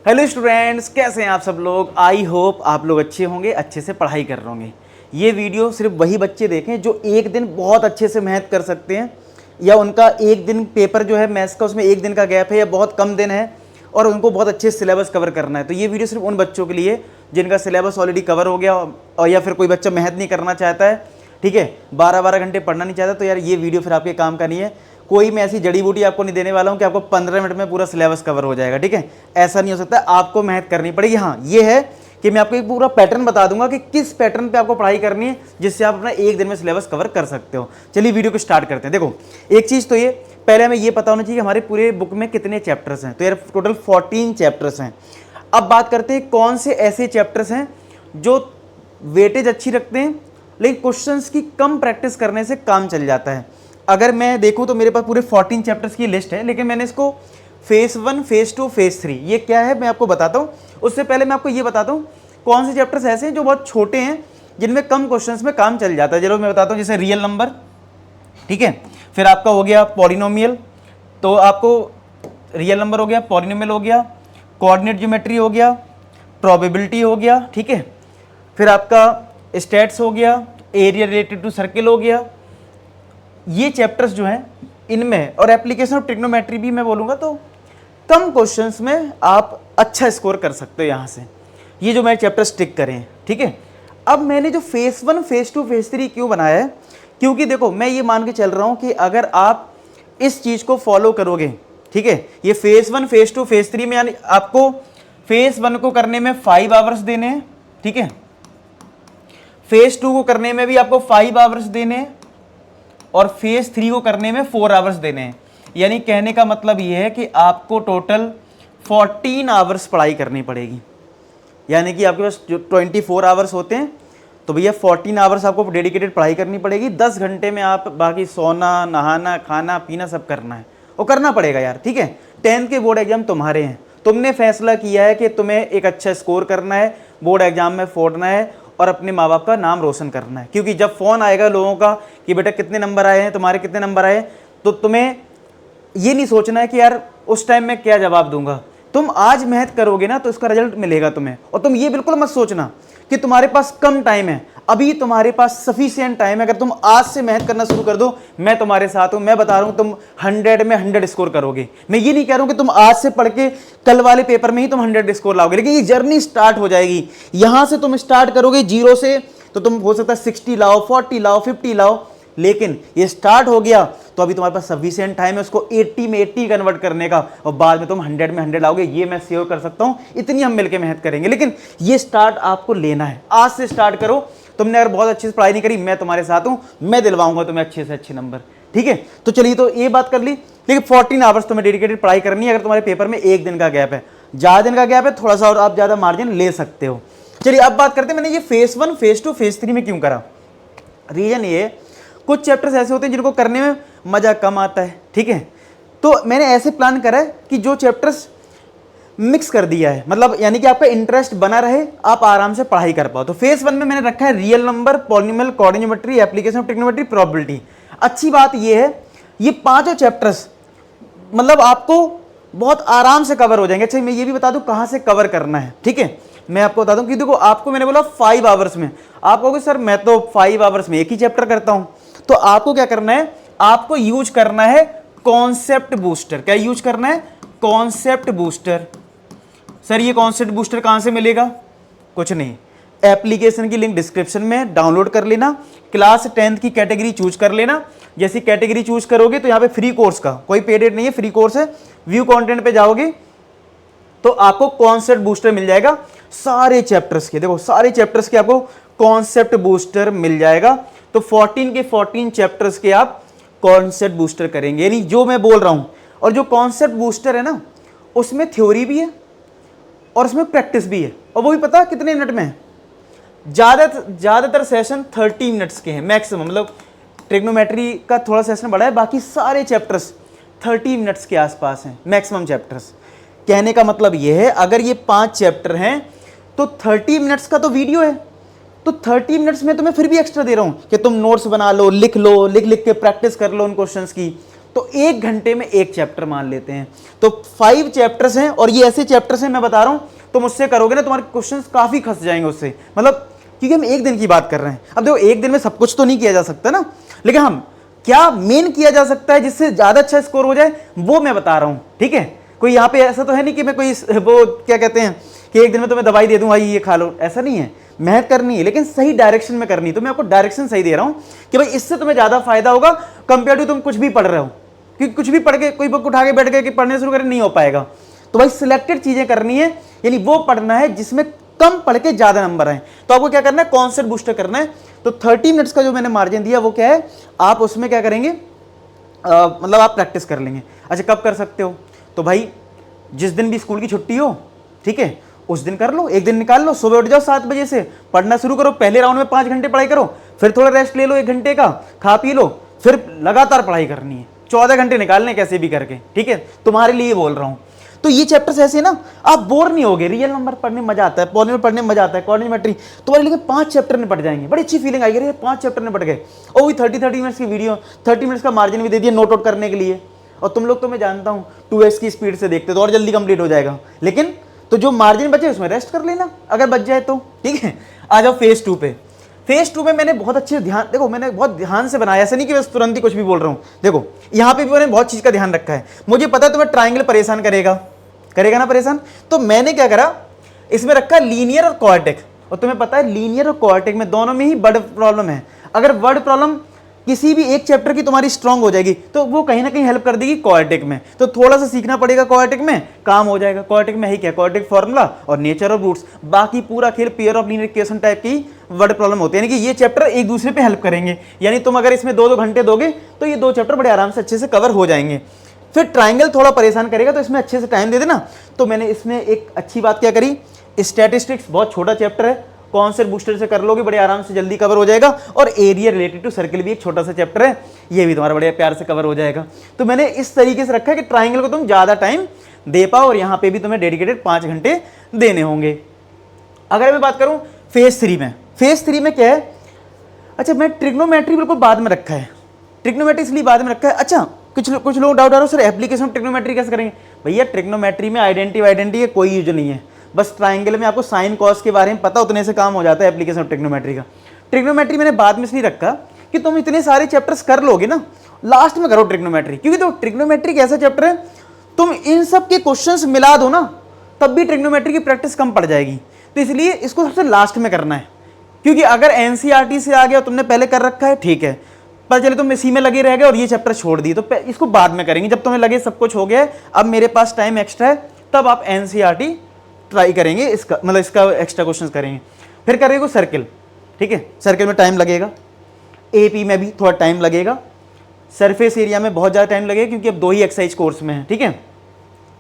Hello students, कैसे हैं आप सब लोग। आई होप आप लोग अच्छे होंगे, अच्छे से पढ़ाई कर रहे होंगे। ये वीडियो सिर्फ वही बच्चे देखें जो एक दिन बहुत अच्छे से मेहनत कर सकते हैं, या उनका एक दिन पेपर जो है मैथ्स का उसमें एक दिन का गैप है या बहुत कम दिन है और उनको बहुत अच्छे सिलेबस कवर करना है। तो ये वीडियो सिर्फ उन बच्चों के लिए जिनका सिलेबस ऑलरेडी कवर हो गया, और या फिर कोई बच्चा मेहनत नहीं करना चाहता है, ठीक है, 12-12 घंटे पढ़ना नहीं चाहता, तो यार ये वीडियो फिर आपके काम का नहीं है। कोई मैं ऐसी जड़ी बूटी आपको नहीं देने वाला हूं कि आपको 15 मिनट में पूरा सिलेबस कवर हो जाएगा, ठीक है, ऐसा नहीं हो सकता। आपको मेहनत करनी पड़ेगी। हाँ, ये है कि मैं आपको एक पूरा पैटर्न बता दूंगा कि किस पैटर्न पे आपको पढ़ाई करनी है जिससे आप अपना एक दिन में सिलेबस कवर कर सकते हो। चलिए वीडियो को स्टार्ट करते हैं। देखो, एक चीज़ तो ये पहले हमें ये पता होना चाहिए कि हमारे पूरे बुक में कितने चैप्टर्स हैं। तो यार टोटल 14 चैप्टर्स हैं। अब बात करते हैं कौन से ऐसे चैप्टर्स हैं जो वेटेज अच्छी रखते हैं लेकिन क्वेश्चंस की कम प्रैक्टिस करने से काम चल जाता है। अगर मैं देखूं तो मेरे पास पूरे 14 चैप्टर्स की लिस्ट है, लेकिन मैंने इसको फेज़ 1, फेज़ 2, फेज़ 3 ये क्या है मैं आपको बताता हूँ। उससे पहले मैं आपको ये बताता हूँ कौन से चैप्टर्स ऐसे हैं जो बहुत छोटे हैं जिनमें कम क्वेश्चंस में काम चल जाता है। चलो मैं बताता हूँ, जैसे रियल नंबर, ठीक है, फिर आपका हो गया पॉलिनोमियल, तो आपको रियल नंबर हो गया, पॉलिनोमियल हो गया, कोऑर्डिनेट ज्योमेट्री हो गया, प्रोबेबिलिटी हो गया, ठीक है, फिर आपका स्टैट्स हो गया, एरिया रिलेटेड टू सर्किल हो गया। ये चैप्टर्स जो हैं इनमें, और एप्लीकेशन ऑफ ट्रिग्नोमेट्री भी मैं बोलूँगा, तो कम क्वेश्चंस में आप अच्छा स्कोर कर सकते हो यहाँ से। ये जो मैंने चैप्टर्स टिक करें हैं, ठीक है। अब मैंने जो फेज़ 1, फेज़ 2, फेज़ 3 क्यों बनाया है, क्योंकि देखो मैं ये मान के चल रहा हूँ कि अगर आप इस चीज़ को फॉलो करोगे, ठीक है, ये फेज़ 1, फेज़ 2, फेज़ 3 में, यानी आपको फेज़ 1 को करने में 5 आवर्स देने हैं, ठीक है, फेज़ 2 को करने में भी आपको 5 आवर्स देने हैं, और फेज़ 3 को करने में 4 आवर्स देने हैं। यानी कहने का मतलब ये है कि आपको टोटल 14 आवर्स पढ़ाई करनी पड़ेगी। यानी कि आपके पास जो 24 आवर्स होते हैं, तो भैया 14 आवर्स आपको डेडिकेटेड पढ़ाई करनी पड़ेगी। 10 घंटे में आप बाकी सोना, नहाना, खाना पीना सब करना है, वो करना पड़ेगा यार, ठीक है। 10th के बोर्ड एग्जाम तुम्हारे हैं, तुमने फैसला किया है कि तुम्हें एक अच्छा स्कोर करना है, बोर्ड एग्जाम में फोड़ना है और अपने माँ बाप का नाम रोशन करना है। क्योंकि जब फ़ोन आएगा लोगों का कि बेटा कितने नंबर आए हैं, तुम्हारे कितने नंबर आए, तो तुम्हें ये नहीं सोचना है कि यार उस टाइम मैं क्या जवाब दूंगा। तुम आज मेहनत करोगे ना तो इसका रिजल्ट मिलेगा तुम्हें। और तुम ये बिल्कुल मत सोचना कि तुम्हारे पास कम टाइम है, अभी तुम्हारे पास सफिशिएंट टाइम है। अगर तुम आज से मेहनत करना शुरू कर दो, मैं तुम्हारे साथ हूं, मैं बता रहा हूं तुम 100 में 100 स्कोर करोगे। मैं ये नहीं कह रहा हूं कि तुम आज से पढ़ के कल वाले पेपर में ही तुम 100 स्कोर लाओगे, लेकिन ये जर्नी स्टार्ट हो जाएगी। यहां से तुम स्टार्ट करोगे 0 से, तो तुम हो सकता है 60 लाओ, 40 लाओ, 50 लाओ, लेकिन ये स्टार्ट हो गया तो अभी तुम्हारे पास सफिशिएंट टाइम है उसको 80 में 80 कन्वर्ट करने का, और बाद में तुम 100 में 100 लाओगे, ये मैं श्योर कर सकता हूं। इतनी हम मिलकर मेहनत करेंगे, लेकिन ये स्टार्ट आपको लेना है। आज से स्टार्ट करो। तुमने अगर बहुत अच्छे से पढ़ाई नहीं करी, मैं तुम्हारे साथ हूं, मैं दिलवाऊंगा तुम्हें अच्छे से अच्छे नंबर, ठीक है। तो चलिए, तो ये बात कर ली, लेकिन 14 आवर्स तुम्हें डेडिकेटेड पढ़ाई करनी है। अगर तुम्हारे पेपर में एक दिन का गैप है, ज़्यादा दिन का गैप है, थोड़ा सा और आप ज़्यादा मार्जिन ले सकते हो। चलिए अब बात करते हैं मैंने ये फेज़ 1, फेज़ 2, फेज़ 3 में क्यों करा। रीजन ये, कुछ चैप्टर्स ऐसे होते हैं जिनको करने में मज़ा कम आता है, ठीक है। तो मैंने ऐसे प्लान करा है कि जो चैप्टर्स मिक्स कर दिया है, मतलब यानी कि आपका इंटरेस्ट बना रहे, आप आराम से पढ़ाई कर पाओ। तो फेज़ 1 में मैंने रखा है real number, polynomial, coordinate geometry, application of trigonometry, probability. अच्छी बात ये है, ये पांचों चैप्टर्स मतलब आपको बहुत आराम से कवर हो जाएंगे। अच्छा, मैं ये भी बता दूं कहाँ से कवर करना है, ठीक है। मैं आपको बता दूं कि देखो, आपको मैंने बोला 5 आवर्स में, आप कहोगे सर मैं तो 5 आवर्स में एक ही चैप्टर करता हूं। तो आपको क्या करना है, आपको यूज करना है कॉन्सेप्ट बूस्टर। क्या यूज करना है? Concept booster. सर ये कॉन्सेप्ट बूस्टर कहां से मिलेगा? कुछ नहीं, एप्लीकेशन की लिंक डिस्क्रिप्शन में डाउनलोड कर लेना, क्लास 10th की कैटेगरी चूज कर लेना। जैसी कैटेगरी चूज करोगे तो यहाँ पे फ्री कोर्स का कोई पेड एड नहीं है, फ्री कोर्स है। व्यू कंटेंट पे जाओगे तो आपको कॉन्सेप्ट बूस्टर मिल जाएगा सारे चैप्टर्स के। देखो, सारे चैप्टर्स के आपको कॉन्सेप्ट बूस्टर मिल जाएगा। तो 14 के 14 चैप्टर्स के आप कॉन्सेप्ट बूस्टर करेंगे, यानी जो मैं बोल रहा हूं। और जो कॉन्सेप्ट बूस्टर है ना, उसमें थ्योरी भी है और उसमें प्रैक्टिस भी है, और वो भी पता कितने मिनट में है। ज़्यादातर सेशन 30 मिनट्स के हैं मैक्सिमम, मतलब ट्रिग्नोमेट्री का थोड़ा सेशन बड़ा है, बाकी सारे चैप्टर्स 30 मिनट्स के आसपास हैं मैक्सिमम चैप्टर्स। कहने का मतलब ये है, अगर ये 5 चैप्टर हैं तो 30 मिनट्स का तो वीडियो है, तो 30 मिनट्स में तो मैं फिर भी एक्स्ट्रा दे रहा हूँ कि तुम नोट्स बना लो, लिख लो, लिख लिख के प्रैक्टिस कर लो उन क्वेश्चंस की। तो 1 घंटे में एक चैप्टर मान लेते हैं, तो 5 चैप्टर्स हैं और ये ऐसे चैप्टर्स हैं, मैं बता रहा हूँ, तो मुझसे करोगे ना तुम्हारे क्वेश्चंस काफ़ी खस जाएंगे उससे, मतलब क्योंकि हम 1 दिन की बात कर रहे हैं। अब देखो 1 दिन में सब कुछ तो नहीं किया जा सकता ना, लेकिन हम क्या मेन किया जा सकता है जिससे ज़्यादा अच्छा स्कोर हो जाए वो मैं बता रहा हूँ, ठीक है। कोई यहाँ पे ऐसा तो है नहीं कि मैं कोई वो क्या कहते हैं कि 1 दिन में तुम्हें दवाई दे दूँ भाई ये खा लो, ऐसा नहीं है। मेहनत करनी है लेकिन सही डायरेक्शन में करनी है, तो मैं आपको डायरेक्शन सही दे रहा हूँ कि भाई इससे तुम्हें ज़्यादा फायदा होगा कंपेयर टू तुम कुछ भी पढ़ रहे हो, क्योंकि कुछ भी पढ़ के कोई बुक उठा के बैठ गए कि पढ़ने शुरू करें, नहीं हो पाएगा। तो भाई सिलेक्टेड चीज़ें करनी है, यानी वो पढ़ना है जिसमें कम पढ़ के ज़्यादा नंबर आए। तो आपको क्या करना है, कॉन्सेप्ट बूस्टर करना है। तो 30 मिनट्स का जो मैंने मार्जिन दिया वो क्या है, आप उसमें क्या करेंगे, मतलब आप प्रैक्टिस कर लेंगे। अच्छा कब कर सकते हो, तो भाई जिस दिन भी स्कूल की छुट्टी हो, ठीक है, उस दिन कर लो, 1 दिन निकाल लो, सुबह उठ जाओ 7 बजे से पढ़ना शुरू करो, पहले राउंड में 5 घंटे पढ़ाई करो, फिर थोड़ा रेस्ट ले लो 1 घंटे का, खा पी लो, फिर लगातार पढ़ाई करनी है, 14 घंटे निकालने कैसे भी करके, ठीक है, तुम्हारे लिए बोल रहा हूँ। तो ये चैप्टर्स ऐसे ना आप बोर नहीं होगे, रियल नंबर पढ़ने में मजा आता है, पॉलिनोमियल पढ़ने में मजा आता है, कोऑर्डिनेटरी तुम्हारे लिए 5 चैप्टर निपट जाएंगे, बड़ी अच्छी फीलिंग आएगी, 5 चैप्टर निपट गए, और वही 30 मिनट्स की वीडियो, 30 मिनट्स का मार्जिन भी दे दिया नोट आउट करने के लिए। और तुम लोग तो मैं जानता हूँ 2x की स्पीड से देखते तो और जल्दी कंप्लीट हो जाएगा, लेकिन तो जो मार्जिन बचे उसमें रेस्ट कर लेना अगर बच जाए तो, ठीक है। आ जाओ फेज 2 पे। फेज 2 में मैंने बहुत अच्छे ध्यान, देखो मैंने बहुत ध्यान से बनाया, ऐसा नहीं कि बस तुरंत ही कुछ भी बोल रहा हूँ। देखो यहाँ पे भी मैंने बहुत चीज़ का ध्यान रखा है, मुझे पता है तुम्हें ट्राइंगल परेशान करेगा ना परेशान, तो मैंने क्या करा, इसमें रखा लीनियर और क्वाड्रेटिक। और तुम्हें पता है लीनियर और क्वाड्रेटिक में दोनों में ही वर्ड प्रॉब्लम है। अगर वर्ड प्रॉब्लम किसी भी एक चैप्टर की तुम्हारी स्ट्रांग हो जाएगी तो वो कहीं ना कहीं हेल्प कर देगी क्वाड्रेटिक में, तो थोड़ा सा सीखना पड़ेगा क्वाड्रेटिक में, काम हो जाएगा। क्वाड्रेटिक में ही क्या, क्वाड्रेटिक फार्मूला और नेचर ऑफ रूट्स, बाकी पूरा खेल pair of linear equation type की वर्ड प्रॉब्लम होती है, यानी कि ये चैप्टर एक दूसरे पे हेल्प करेंगे। यानी तुम अगर इसमें 2-2 घंटे दोगे तो ये 2 चैप्टर बड़े आराम से अच्छे से कवर हो जाएंगे। फिर ट्राइंगल थोड़ा परेशान करेगा तो इसमें अच्छे से टाइम दे देना। तो मैंने इसमें एक अच्छी बात क्या करी, स्टैटिस्टिक्स बहुत छोटा चैप्टर है, कॉन्सेप्ट बूस्टर से कर लोगे बड़े आराम से जल्दी कवर हो जाएगा। और एरिया रिलेटेड टू सर्किल भी एक छोटा सा चैप्टर है, ये भी तुम्हारा बड़े प्यार से कवर हो जाएगा। तो मैंने इस तरीके से रखा है कि ट्राइंगल को तुम ज़्यादा टाइम दे पाओ, और यहाँ पे भी तुम्हें डेडिकेटेड 5 घंटे देने होंगे। अगर मैं बात करूँ फेज 3 में, फेज 3 में क्या है, अच्छा मैं ट्रिग्नोमेट्री बिल्कुल बाद में रखा है, ट्रिग्नोमेट्री इसलिए बाद में रखा है। अच्छा कुछ लोग डाउट आ रहा हो सर एप्लीकेशन ऑफ ट्रिग्नोमेट्री कैसे करेंगे, भैया ट्रिग्नोमेट्री में आइडेंटिटी का कोई यूज नहीं है, बस ट्राइंगल में आपको साइन कॉस के बारे में पता, उतने से काम हो जाता है एप्लीकेशन ऑफ ट्रिग्नोमेट्री का। ट्रिग्नोमेट्री मैंने बाद में इसलिए रखा कि तुम इतने सारे चैप्टर्स कर लोगे ना, लास्ट में करो ट्रिग्नोमेट्री, क्योंकि तो ट्रिग्नोमेट्री एक ऐसा चैप्टर है तुम इन सब के क्वेश्चंस मिला दो ना तब भी ट्रिग्नोमेट्री की प्रैक्टिस कम पड़ जाएगी, तो इसलिए इसको सबसे लास्ट में करना है। क्योंकि अगर एनसीईआरटी से आ गया तुमने पहले कर रखा है, ठीक है, पर चले तुम इसी में लगे रह गए और ये चैप्टर छोड़ दिए, तो इसको बाद में करेंगे जब तुम्हें लगे सब कुछ हो गया है, अब मेरे पास टाइम एक्स्ट्रा है, तब आप एनसीईआरटी ट्राई करेंगे, इसका मतलब इसका एक्स्ट्रा क्वेश्चंस करेंगे। फिर करेंगे सर्किल, ठीक है, सर्किल में टाइम लगेगा, एपी में भी थोड़ा टाइम लगेगा, सरफेस एरिया में बहुत ज़्यादा टाइम लगेगा क्योंकि अब 2 ही एक्सरसाइज कोर्स में है, ठीक है।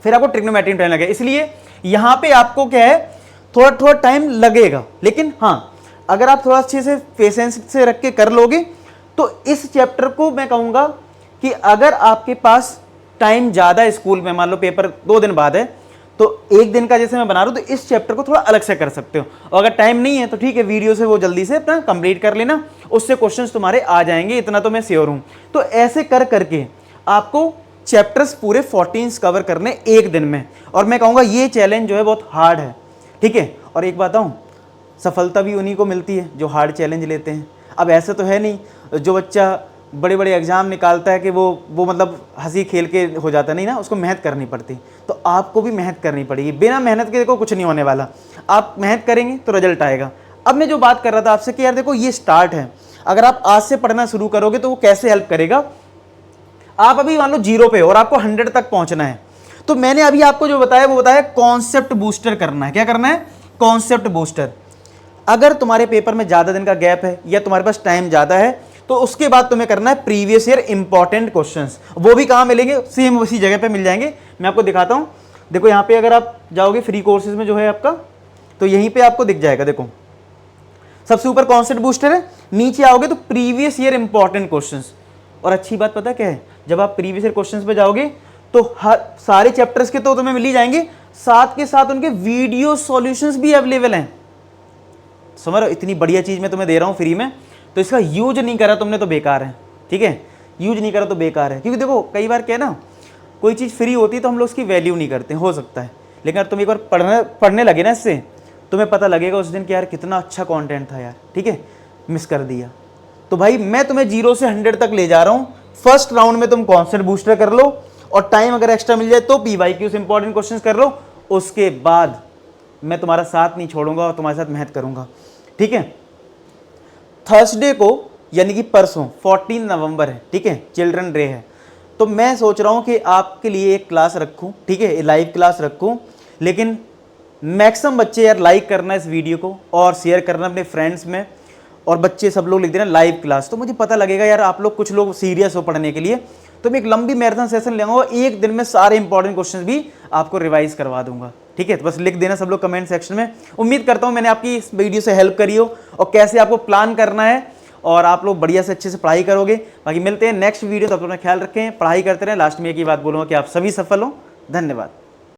फिर आपको ट्रिग्नोमेट्री में टाइम लगेगा, इसलिए यहाँ पे आपको क्या है थोड़ा टाइम लगेगा, लेकिन हाँ अगर आप थोड़ा अच्छे से पेशेंस से रख के कर लोगे तो इस चैप्टर को मैं कहूँगा कि अगर आपके पास टाइम ज़्यादा है, स्कूल में मान लो पेपर 2 दिन बाद है, तो 1 दिन का जैसे मैं बना रहा हूँ तो इस चैप्टर को थोड़ा अलग से कर सकते हो। और अगर टाइम नहीं है तो ठीक है, वीडियो से वो जल्दी से अपना कंप्लीट कर लेना, उससे क्वेश्चंस तुम्हारे आ जाएंगे, इतना तो मैं श्योर हूँ। तो ऐसे कर करके आपको चैप्टर्स पूरे 14 कवर करने 1 दिन में, और मैं कहूँगा ये चैलेंज जो है बहुत हार्ड है, ठीक है। और एक बात बताऊँ, सफलता भी उन्हीं को मिलती है जो हार्ड चैलेंज लेते हैं। अब ऐसा तो है नहीं जो बच्चा बड़े बड़े एग्जाम निकालता है कि वो मतलब हंसी खेल के हो जाता नहीं ना, उसको मेहनत करनी पड़ती। तो आपको भी मेहनत करनी पड़ेगी, बिना मेहनत के देखो कुछ नहीं होने वाला, आप मेहनत करेंगे तो रिजल्ट आएगा। अब मैं जो बात कर रहा था आपसे कि यार देखो ये स्टार्ट है, अगर आप आज से पढ़ना शुरू करोगे तो वो कैसे हेल्प करेगा। आप अभी मान लो 0 पे और आपको 100 तक पहुंचना है, तो मैंने अभी आपको जो बताया वो बताया कॉन्सेप्ट बूस्टर करना है। क्या करना है, कॉन्सेप्ट बूस्टर। अगर तुम्हारे पेपर में ज़्यादा दिन का गैप है या तुम्हारे पास टाइम ज़्यादा है तो उसके बाद तुम्हें करना है प्रीवियस ईयर इंपॉर्टेंट क्वेश्चंस। वो भी कहाँ मिलेंगे, सेम उसी जगह पे मिल जाएंगे, मैं आपको दिखाता हूँ। देखो यहाँ पे अगर आप जाओगे फ्री कोर्सेज में जो है आपका, तो यहीं पे आपको दिख जाएगा। देखो सबसे ऊपर कॉन्सेप्ट बूस्टर है, नीचे आओगे तो प्रीवियस ईयर इंपॉर्टेंट क्वेश्चंस। और अच्छी बात पता क्या है, जब आप प्रीवियस ईयर क्वेश्चंस पे जाओगे तो हर सारे चैप्टर्स के तो तुम्हें मिल ही जाएंगे, साथ के साथ उनके वीडियो सॉल्यूशंस भी अवेलेबल हैं। समझ रहे हो, इतनी बढ़िया चीज़ मैं तुम्हें दे रहा हूँ फ्री में, तो इसका यूज नहीं करा तुमने तो बेकार है, ठीक है। यूज नहीं करो तो बेकार है। क्योंकि देखो कई बार क्या है ना, कोई चीज़ फ्री होती है तो हम लोग उसकी वैल्यू नहीं करते, हो सकता है, लेकिन अगर तुम एक बार पढ़ने लगे ना इससे, तुम्हें पता लगेगा उस दिन कि यार कितना अच्छा कंटेंट था यार, ठीक है, मिस कर दिया। तो भाई मैं तुम्हें 0 से 100 तक ले जा रहा हूँ। फर्स्ट राउंड में तुम कॉन्सेप्ट बूस्टर कर लो, और टाइम अगर एक्स्ट्रा मिल जाए तो PYQs इंपॉर्टेंट क्वेश्चंस कर लो। उसके बाद मैं तुम्हारा साथ नहीं छोड़ूंगा और तुम्हारे साथ मेहनत करूंगा, ठीक है। थर्सडे को यानी कि परसों 14 नवंबर है, ठीक है, चिल्ड्रन डे है, तो मैं सोच रहा हूं कि आपके लिए एक क्लास रखूं, ठीक है, लाइव क्लास रखूं। लेकिन मैक्सिमम बच्चे यार लाइक करना इस वीडियो को और शेयर करना अपने फ्रेंड्स में, और बच्चे सब लोग लिख देना लाइव क्लास, तो मुझे पता लगेगा यार आप लोग कुछ लोग सीरियस हो पढ़ने के लिए। तो मैं एक लंबी मैराथन सेशन ले आऊंगा, एक दिन में सारे इंपॉर्टेंट क्वेश्चंस भी आपको रिवाइज करवा दूंगा, ठीक है। तो बस लिख देना सब लोग कमेंट सेक्शन में। उम्मीद करता हूं मैंने आपकी इस वीडियो से हेल्प करी हो और कैसे आपको प्लान करना है, और आप लोग बढ़िया से अच्छे से पढ़ाई करोगे। बाकी मिलते हैं नेक्स्ट वीडियो, तब तक अपना ख्याल रखें, पढ़ाई करते रहें। लास्ट में एक ही बात बोलूँगा कि आप सभी सफल हो। धन्यवाद।